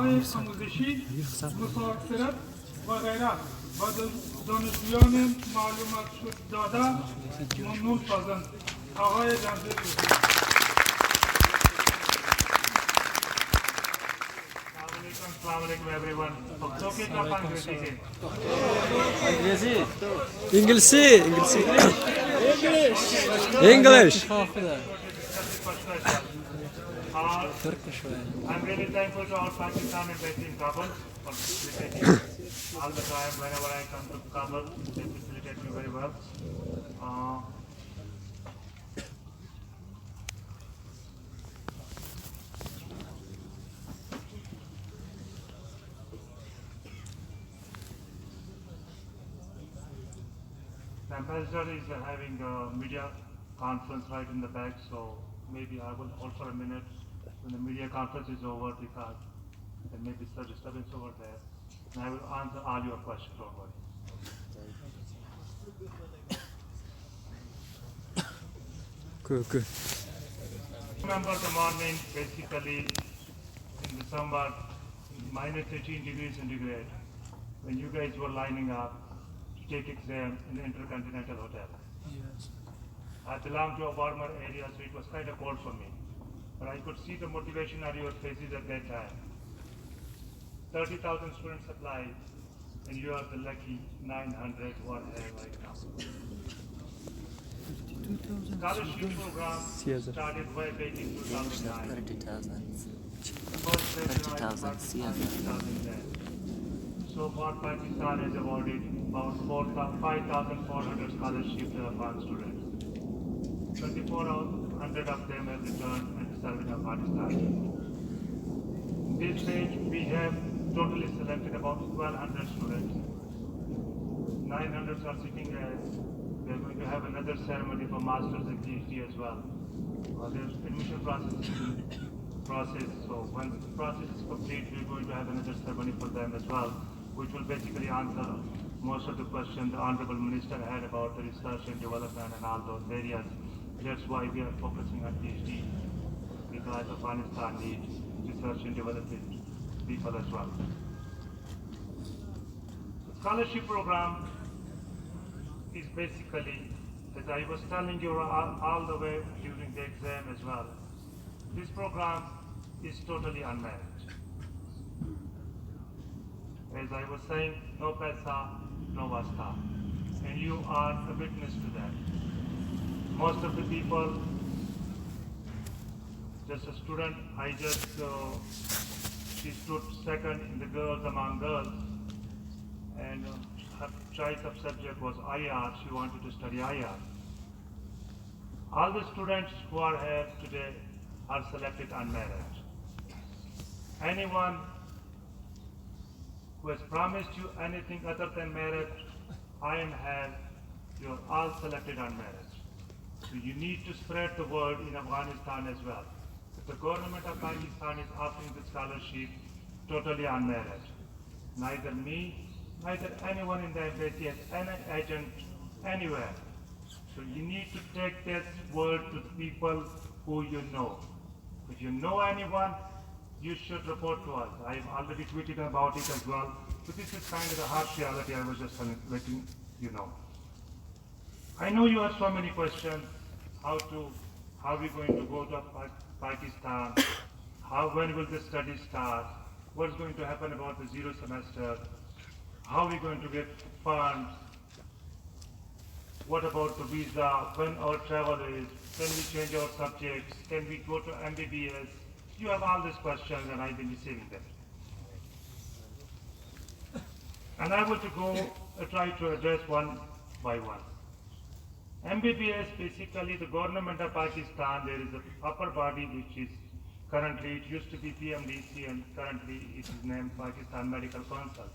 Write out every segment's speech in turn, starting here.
برای آموزشی، مفاصلت و غیره و دانشجویان معلومات داده ممنون سازند. آقای جهانزیب. Assalamu alaikum everyone. Okay, क्या अंग्रेजी से? İngilizce. English. Turkish. I'm really thankful to our Pakistan embassy in Kabul for facilitating all the time whenever I come to Kabul. They facilitate me very well. The ambassador is having a media conference right in the back, so maybe I will hold for a minute when the media conference is over because there may be some disturbance over there, and I will answer all your questions, don't worry. Good. Remember the morning, basically in December, minus 18 degrees centigrade, when you guys were lining up to take exam in the Intercontinental Hotel. Yes. I belong to a warmer area, so it was kind of cold for me. But I could see the motivation on your faces at that time. 30,000 students applied, and you are the lucky 900 who are here right now. Scholarship program started way back in 2009. 30,000. First phase 30,000 2010. So far, Pakistan has awarded about 5,400 scholarships to Afghan students. 2,400 of them have returned and served in Afghanistan. In this stage, we have totally selected about 1,200 students. 900 are sitting as we are going to have another ceremony for masters and PhD as well. There's admission process, so once the process is complete, we're going to have another ceremony for them as well, which will basically answer most of the questions the Honorable Minister had about the research and development and all those areas. That's why we are focusing on PhD, because Afghanistan needs research and development people as well. The scholarship program is basically, as I was telling you all the way during the exam as well, this program is totally unmanaged. As I was saying, no paisa, no vasta. And you are a witness to that. Most of the people, just a student, she stood second in the girls among girls, and her choice of subject was IR. She wanted to study IR. All the students who are here today are selected unmarried. Anyone who has promised you anything other than marriage, I am here, you are all selected unmarried. So you need to spread the word in Afghanistan as well. The government of Pakistan is offering the scholarship totally unmarried. Neither me, neither anyone in the embassy has any agent anywhere. So you need to take this word to the people who you know. If you know anyone, you should report to us. I've already tweeted about it as well. But this is kind of the harsh reality I was just letting you know. I know you have so many questions. How are we going to go to Pakistan? When will the study start? What's going to happen about the zero semester? How are we going to get funds? What about the visa? When our travel is? Can we change our subjects? Can we go to MBBS? You have all these questions and I've been receiving them. And I want to try to address one by one. MBBS, basically the government of Pakistan, there is an upper body which is currently, it used to be PMDC and currently it is named Pakistan Medical Council.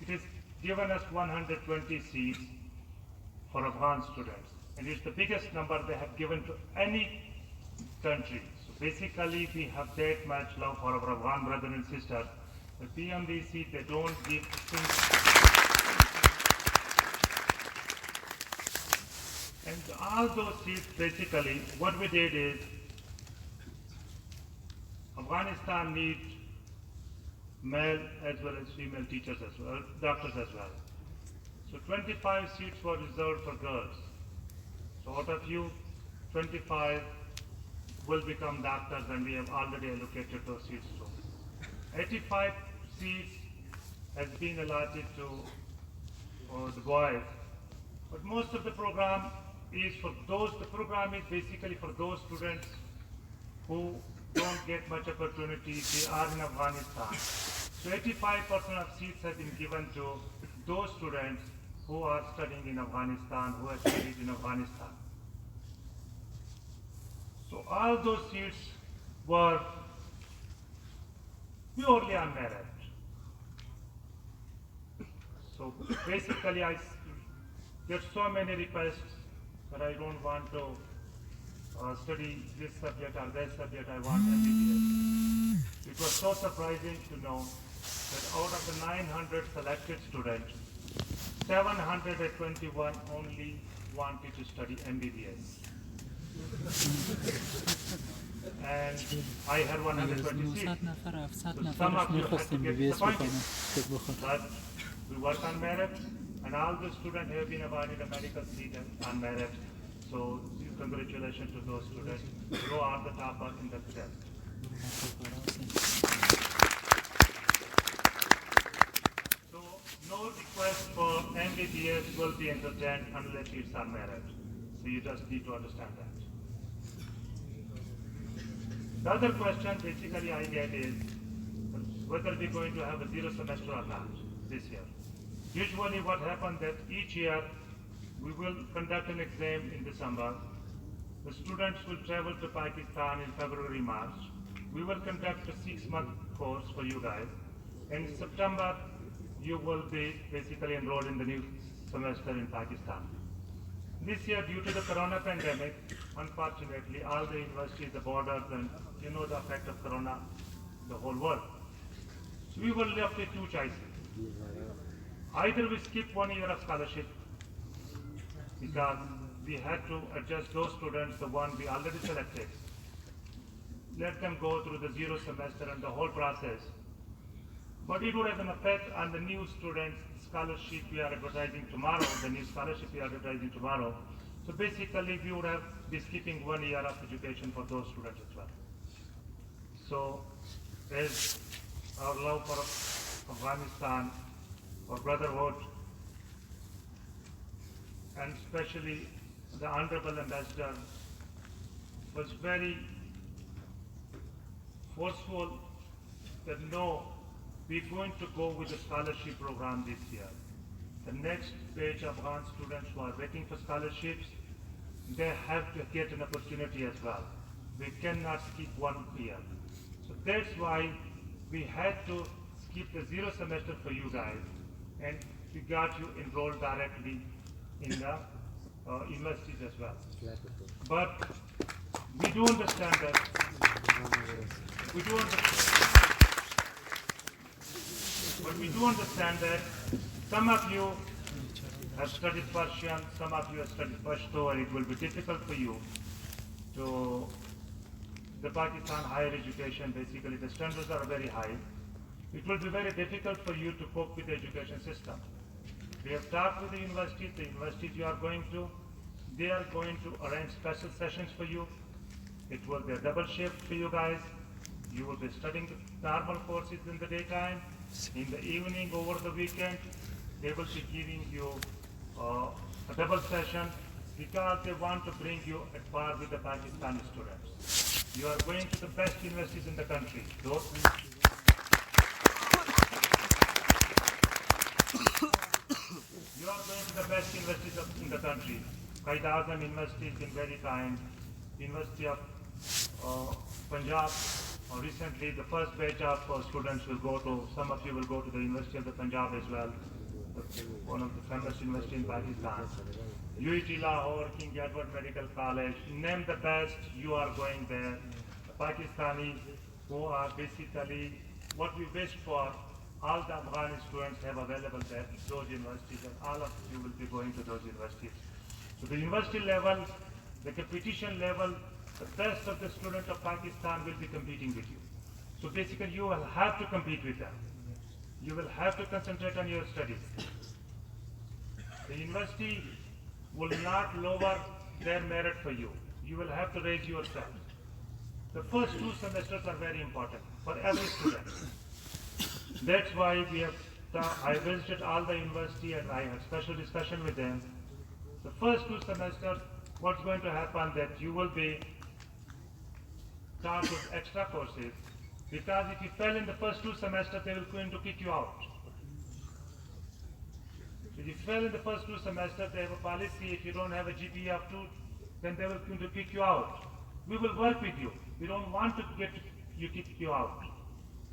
It has given us 120 seats for Afghan students, and it's the biggest number they have given to any country. So basically we have that much love for our Afghan brothers and sisters. The PMDC, they don't give things. And all those seats, basically, what we did is, Afghanistan needs male as well as female teachers as well, doctors as well. So 25 seats were reserved for girls. So out of you, 25 will become doctors, and we have already allocated those seats to. 85 seats has been allotted to the boys, but most of the program is for those, the program is basically for those students who don't get much opportunity, they are in Afghanistan. So 85% of seats have been given to those students who are studying in Afghanistan, who have studied in Afghanistan. So all those seats were purely on merit. So basically there's so many requests that I don't want to study this subject or that subject, I want MBBS. It was so surprising to know that out of the 900 selected students, 721 only wanted to study MBBS. And I had 126. So some of you had to get disappointed. But we work on merit, and all the students have been awarded a medical seat on merit. So congratulations to those students who are the topper in the test. So no request for MBBS will be entertained unless it's on merit. So you just need to understand that. The other question basically I get is whether we're going to have a zero semester or not this year. Usually what happens that each year we will conduct an exam in December. The students will travel to Pakistan in February, March. We will conduct a 6-month course for you guys. In September, you will be basically enrolled in the new semester in Pakistan. This year, due to the corona pandemic, unfortunately, all the universities, the borders, and you know the effect of corona, the whole world. So we were left with two choices. Either we skip 1 year of scholarship, because we had to adjust those students, the one we already selected, let them go through the zero semester and the whole process. But it would have an effect on the new students' scholarship we are advertising tomorrow, the new scholarship we are advertising tomorrow. So basically we would have be skipping 1 year of education for those students as well. So as our love for Afghanistan, for brotherhood, and especially the Honorable Ambassador was very forceful that no, we're going to go with the scholarship program this year. The next batch of Afghan students who are waiting for scholarships, they have to get an opportunity as well. We cannot skip 1 year. So that's why we had to skip the zero semester for you guys, and we got you enrolled directly in the universities as well. But we do understand that. But we do understand that some of you have studied Persian, some of you have studied Pashto, and it will be difficult for you to the Pakistan higher education. Basically, the standards are very high. It will be very difficult for you to cope with the education system. We have talked with the universities you are going to, they are going to arrange special sessions for you. It will be a double shift for you guys. You will be studying the normal courses in the daytime. In the evening, over the weekend, they will be giving you a double session because they want to bring you at par with the Pakistani students. You are going to the best universities in the country. You are going to the best universities in the country. Qaid-e-Azam University has been very kind. University of Punjab, recently the first batch of students will go to, some of you will go to the University of the Punjab as well, one of the famous university in Pakistan. UET Lahore, King Edward Medical College, name the best, you are going there. The Pakistanis who are basically what we wish for, all the Afghani students have available there, those universities, and all of you will be going to those universities. So the university level, the competition level, the best of the students of Pakistan will be competing with you. So basically you will have to compete with them. You will have to concentrate on your studies. The university will not lower their merit for you. You will have to raise yourself. The first 2 semesters are very important for every student. That's why I visited all the university and I had special discussion with them. The first 2 semesters, what's going to happen that you will be taught with extra courses, because if you fail in the first 2 semesters, they will going to kick you out. If you fail in the first 2 semesters, they have a policy, if you don't have a GPA of 2, then they will going to kick you out. We will work with you. We don't want to kick you out.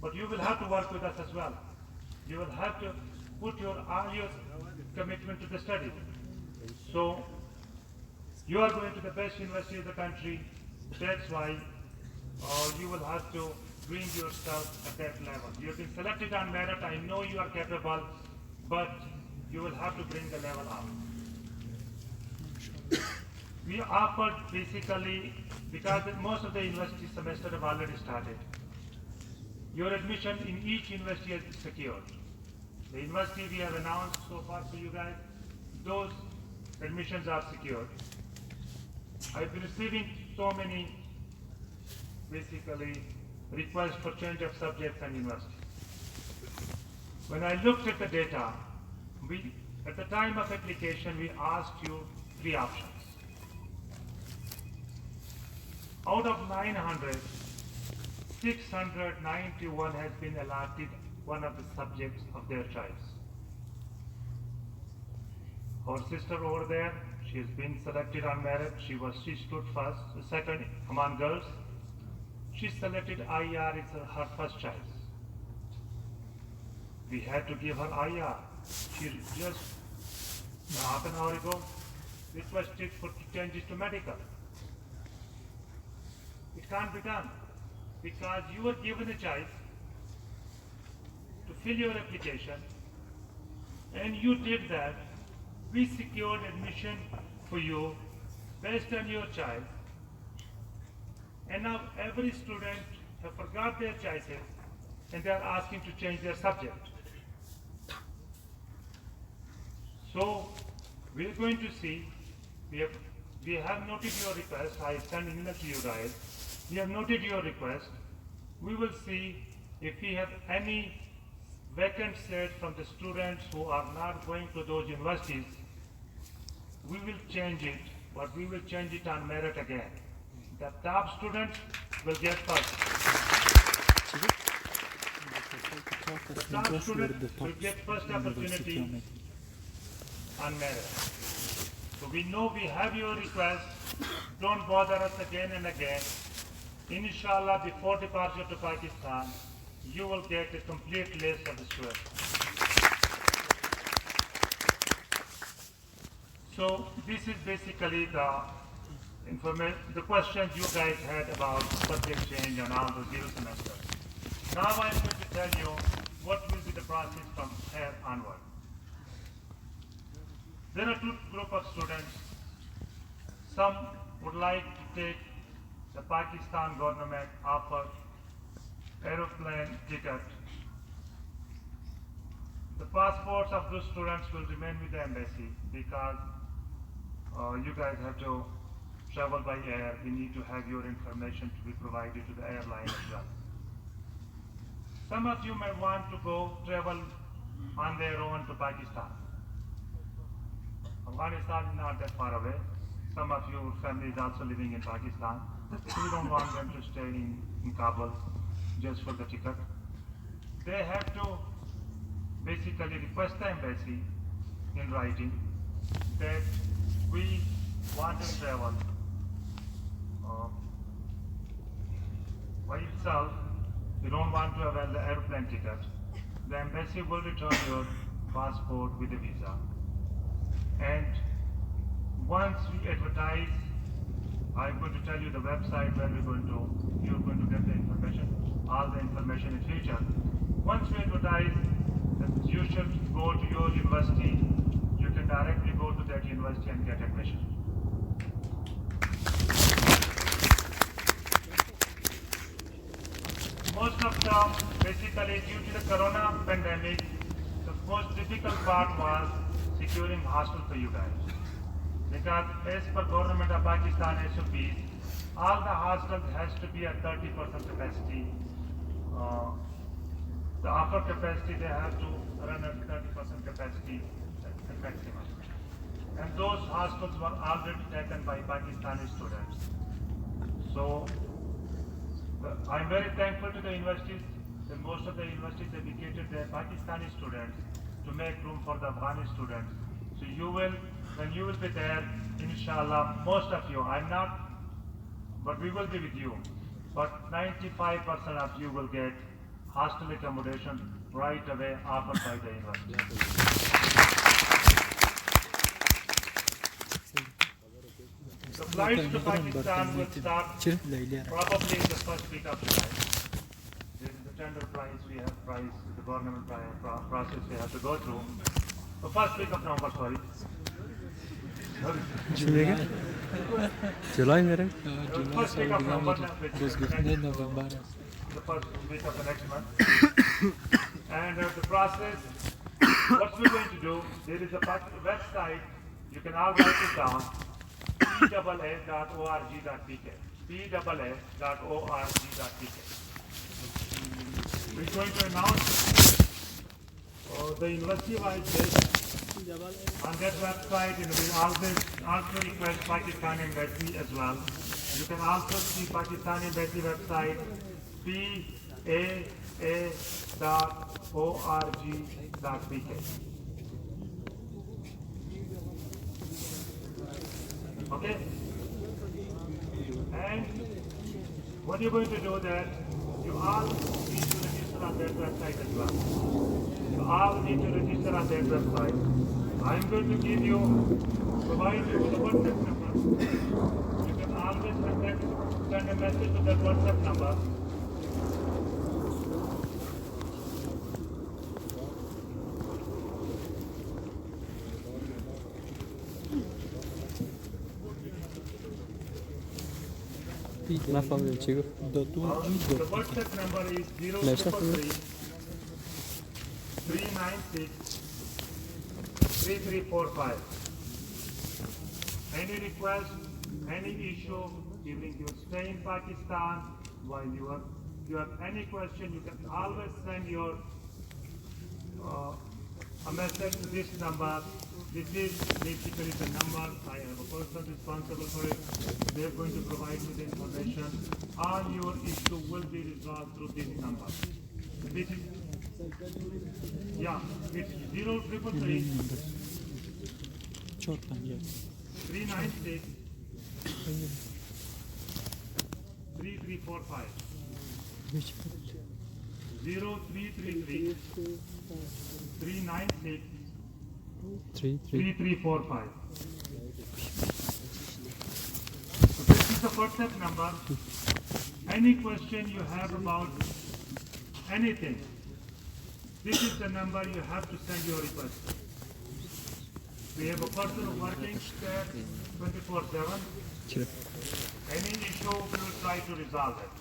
But you will have to work with us as well. You will have to put all your commitment to the study. So, you are going to the best university of the country. That's why you will have to bring yourself at that level. You have been selected on merit. I know you are capable, but you will have to bring the level up. We offered basically, because most of the university semester have already started, your admission in each university is secured. The university we have announced so far for you guys, those admissions are secured. I've been receiving so many basically requests for change of subjects and universities. When I looked at the data, at the time of application we asked you 3 options. Out of 900, 691 has been allotted one of the subjects of their choice. Our sister over there, she has been selected on merit. She stood second among girls. She selected IR as her first choice. We had to give her IR. She just half an hour ago requested for changes to medical. It can't be done because you were given a choice to fill your application and you did that. We secured admission for you based on your choice, and now every student have forgot their choices and they are asking to change their subject. So we are going to see, we have noted your request. I sent an email to you guys. We have noted your request. We will see if we have any vacant seats from the students who are not going to those universities. We will change it, but we will change it on merit again. The top students will get first. The top students will get first opportunity on merit. So we know we have your request. Don't bother us again and again. Inshallah, before departure to Pakistan, you will get a complete list of the students. So this is basically the questions you guys had about subject change and all the 0 semesters. Now I'm going to tell you what will be the process from here onward. There are 2 groups of students. Some would like to take the Pakistan government offered aeroplane ticket. The passports of those students will remain with the embassy because you guys have to travel by air. We need to have your information to be provided to the airline as well. Some of you may want to travel on their own to Pakistan. Afghanistan is not that far away. Some of your family is also living in Pakistan. We don't want them to stay in Kabul just for the ticket. They have to basically request the embassy in writing that we want to travel by itself. We don't want to avail the airplane ticket. The embassy will return your passport with a visa. And once we advertise, I'm going to tell you the website where you're going to get the information, all the information in future. Once we advertise, you should go to your university. You can directly go to that university and get admission. Most of now, basically due to the corona pandemic, the most difficult part was securing hostel for you guys. Because as per government of Pakistan SOPs, all the hostels has to be at 30% capacity. The upper capacity they have to run at 30% capacity at maximum. And those hostels were already taken by Pakistani students. So I'm very thankful to the universities, that most of the universities educated their Pakistani students to make room for the Afghani students. So you will, when you will be there, inshallah, most of you, I'm not, but we will be with you. But 95% of you will get hostel accommodation right away offered by the university. The flights to Pakistan will start probably in the first week of July. There is the tender price, we have price, the government process we have to go through. The first week of November, sorry. July मेरे First week of November, the first week of the next month. And the process, what we're going to do, there is a website, you can all write it down, paa.org.pk. paa.org.pk. We're going to announce the university-wide list on that website, and we'll also request Pakistani Embassy as well. You can also see Pakistani Embassy website, paa.org.pk. Okay? And what you're going to do that, you all need to register on that website as well. You all need to register on that website. I'm going to provide you with a WhatsApp number. You can always send a message to that WhatsApp number. ما فهمت چی گفت The WhatsApp number is 0333 396 3345. Any request, any issue during your stay in Pakistan, while you have any question, you can always send your a message to this number. This is basically the number. I have a person responsible for it. They're going to provide you the information. All your issue will be resolved through this number. This is, yeah, it's 0333 396 3345. 0333 396 3345. So this is the WhatsApp number. Any question you have about anything, this is the number you have to send your request. We have a person working there 24/7. Any issue, we will try to resolve it.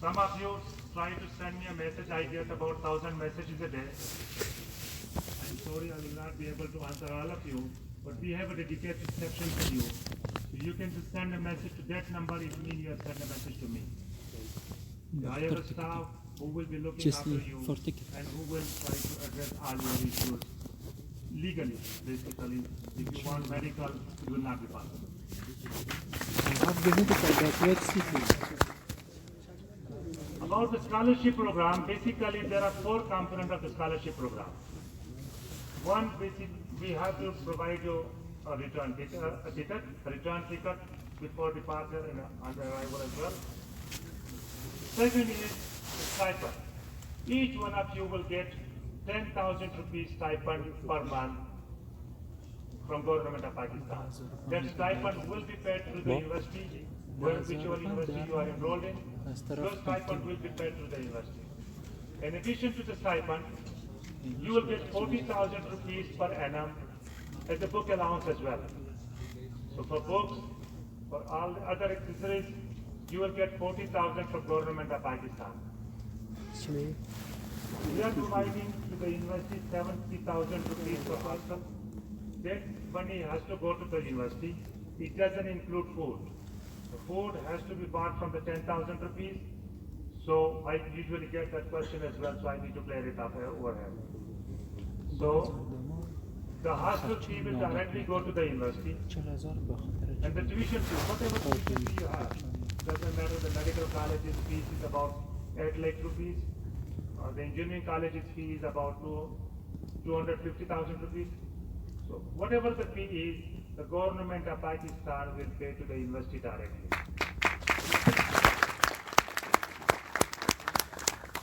Some of you try to send me a message. I get about 1,000 messages a day. I'm sorry, I will not be able to answer all of you, but we have a dedicated section for you. So you can just send a message to that number. It means you have sent a message to me. I have a staff who will be looking after you and who will try to address all your issues legally, basically. If you want medical, it will not be possible. About the scholarship program, basically there are 4 components of the scholarship program. One, we have to provide you a return ticket before departure and on arrival as well. Second is stipend. Each one of you will get 10,000 rupees stipend per month from government of Pakistan. That stipend will be paid through the university, whichever university you are enrolled in. Those stipend will be paid through the university. In addition to the stipend, you will get 40,000 rupees per annum as a book allowance as well. So for books, for all the other accessories, you will get 40,000 from government of Pakistan. We are providing to the university 70,000 rupees per hostel. That money has to go to the university. It doesn't include food. The food has to be bought from the 10,000 rupees. So I usually get that question as well, so I need to clear it up overhead. So the hostel fee will directly go to the university. And the tuition fee, whatever tuition fee you have, doesn't matter, the medical college's fees is about 8 lakh rupees. The engineering college's fee is about 250,000 rupees. So whatever the fee is, the government of Pakistan will pay to the university directly.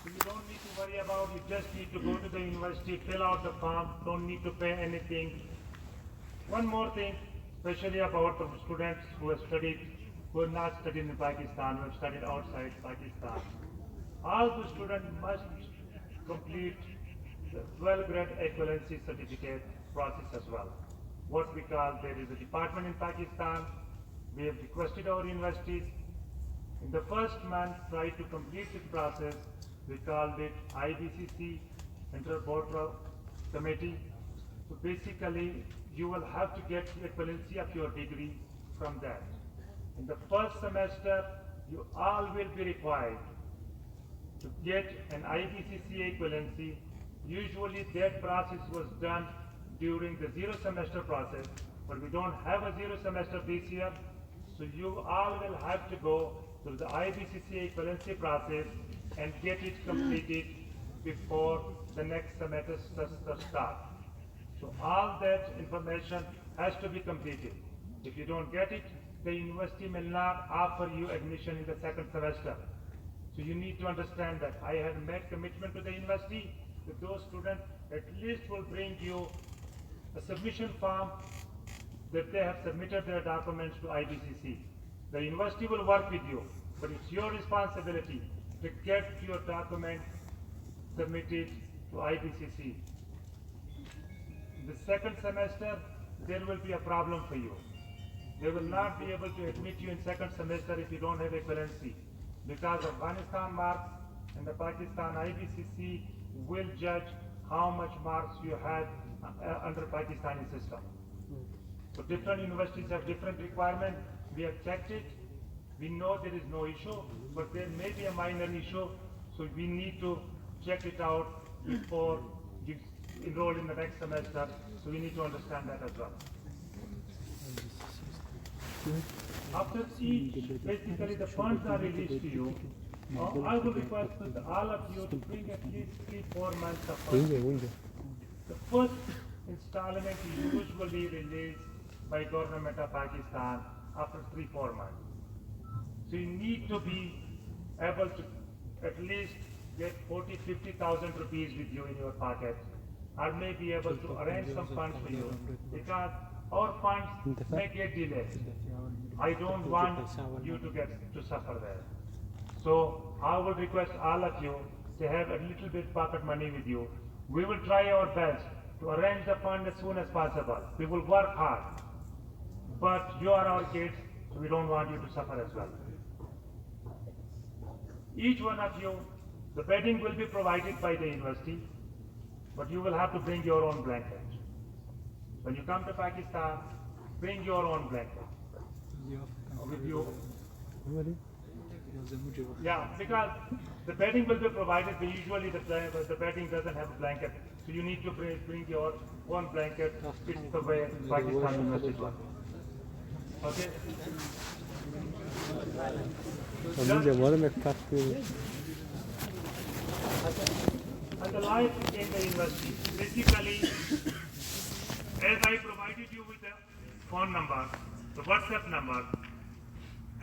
So you don't need to worry about, you just need to go to the university, fill out the form, don't need to pay anything. One more thing, especially about the students who have not studied in Pakistan, who have studied outside Pakistan. All the students must complete the 12th grade equivalency certificate process as well. What we call, there is a department in Pakistan, we have requested our universities. In the first month, try to complete this process. We called it IBCC, Inter-Board Committee. So basically, you will have to get the equivalency of your degree from that. In the first semester, you all will be required to get an IBCC equivalency. Usually that process was done during the zero semester process, but we don't have a zero semester this year, so you all will have to go through the IBCC equivalency process and get it completed before the next semester starts. So all that information has to be completed. If you don't get it, the university will not offer you admission in the second semester. So you need to understand that I have made commitment to the university that those students at least will bring you a submission form that they have submitted their documents to IBCC. The university will work with you, but it's your responsibility to get your document submitted to IBCC. In the second semester, there will be a problem for you. They will not be able to admit you in second semester if you don't have equivalency, because Afghanistan marks and the Pakistan IBCC will judge how much marks you had under Pakistani system. So different universities have different requirements. We have checked it. We know there is no issue, but there may be a minor issue. So we need to check it out before you enroll in the next semester. So we need to understand that as well. After each, basically the funds are released to you. I would request all of you to bring at least 3-4 months of funds. The first installment is usually released by government of Pakistan after 3-4 months. So you need to be able to at least get 40,000-50,000 rupees with you in your pocket, or may be able to arrange some funds for you, because our funds may get delayed. I don't want you to suffer there. So I would request all of you to have a little bit pocket money with you. We will try our best to arrange the fund as soon as possible. We will work hard. But you are our kids, so we don't want you to suffer as well. Each one of you, the bedding will be provided by the university, but you will have to bring your own blanket. When you come to Pakistan, bring your own blanket with you. Yeah, because the bedding will be provided, but usually the bedding doesn't have a blanket. So you need to bring your own blanket. It's the way Pakistan universities work. Okay? And the life in the university. Basically, as I provided you with the phone number, the WhatsApp number,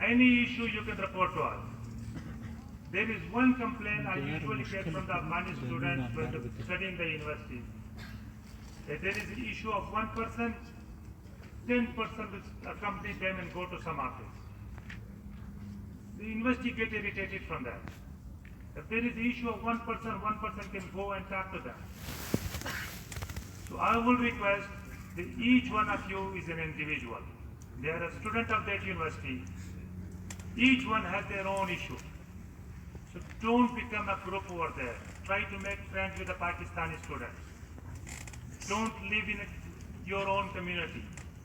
any issue you can report to us. There is one complaint I usually get from the Afghani students when studying the university. If there is an issue of one person, 10% will accompany them and go to some office. The university gets irritated from that. If there is an issue of one person can go and talk to them. So I will request that each one of you is an individual. They are a student of that university. Each one has their own issue. So don't become a group over there. Try to make friends with the Pakistani students. Don't live in your own community.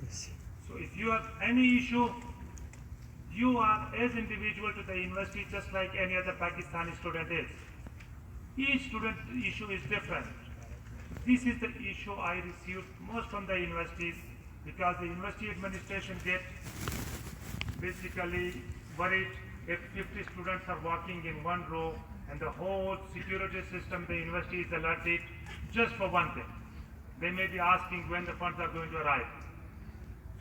So if you have any issue, you are as individual to the university just like any other Pakistani student is. Each student issue is different. This is the issue I received most from the universities, because the university administration get basically worried if 50 students are walking in one row and the whole security system the university is alerted just for one thing. They may be asking when the funds are going to arrive.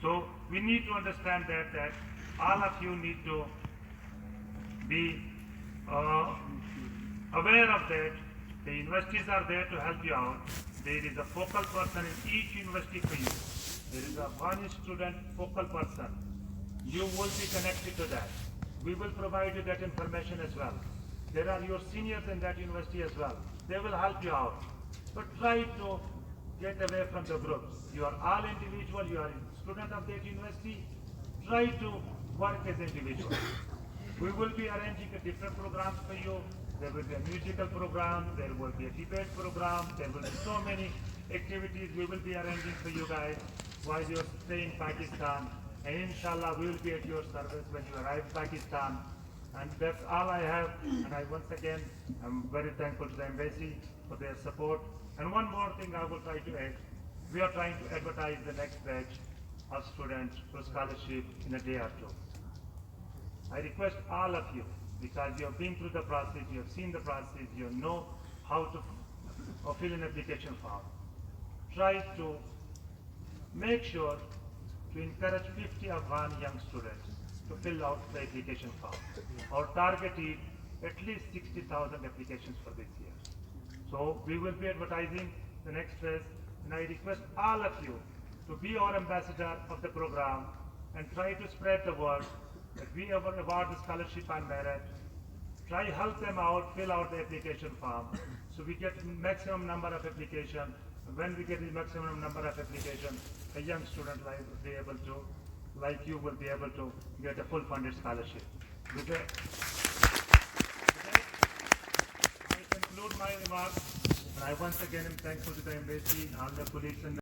So we need to understand that all of you need to be aware of that. The universities are there to help you out. There is a focal person in each university for you. There is a one student focal person. You will be connected to that. We will provide you that information as well. There are your seniors in that university as well. They will help you out. But try to get away from the groups. You are all individual, you are a student of that university. Try to work as individuals. We will be arranging a different programs for you. There will be a musical program, there will be a debate program, there will be so many activities we will be arranging for you guys while you stay in Pakistan. And inshallah we will be at your service when you arrive in Pakistan. And that's all I have. And once again, I'm very thankful to the embassy for their support. And one more thing I will try to add. We are trying to advertise the next batch of students for scholarship in a day or two. I request all of you, because you have been through the process, you have seen the process, you know how to fill an application form. Try to make sure to encourage 50 Afghan young students to fill out the application form. Our target is at least 60,000 applications for this year. So we will be advertising the next phase, and I request all of you to be our ambassador of the program and try to spread the word that we award the scholarship on merit. Try help them out, fill out the application form, so we get maximum number of applications. When we get the maximum number of applications, a young student will be able to, like you, will be able to get a full funded scholarship. With that, I conclude my remarks, and I once again am thankful to the embassy and all the colleagues and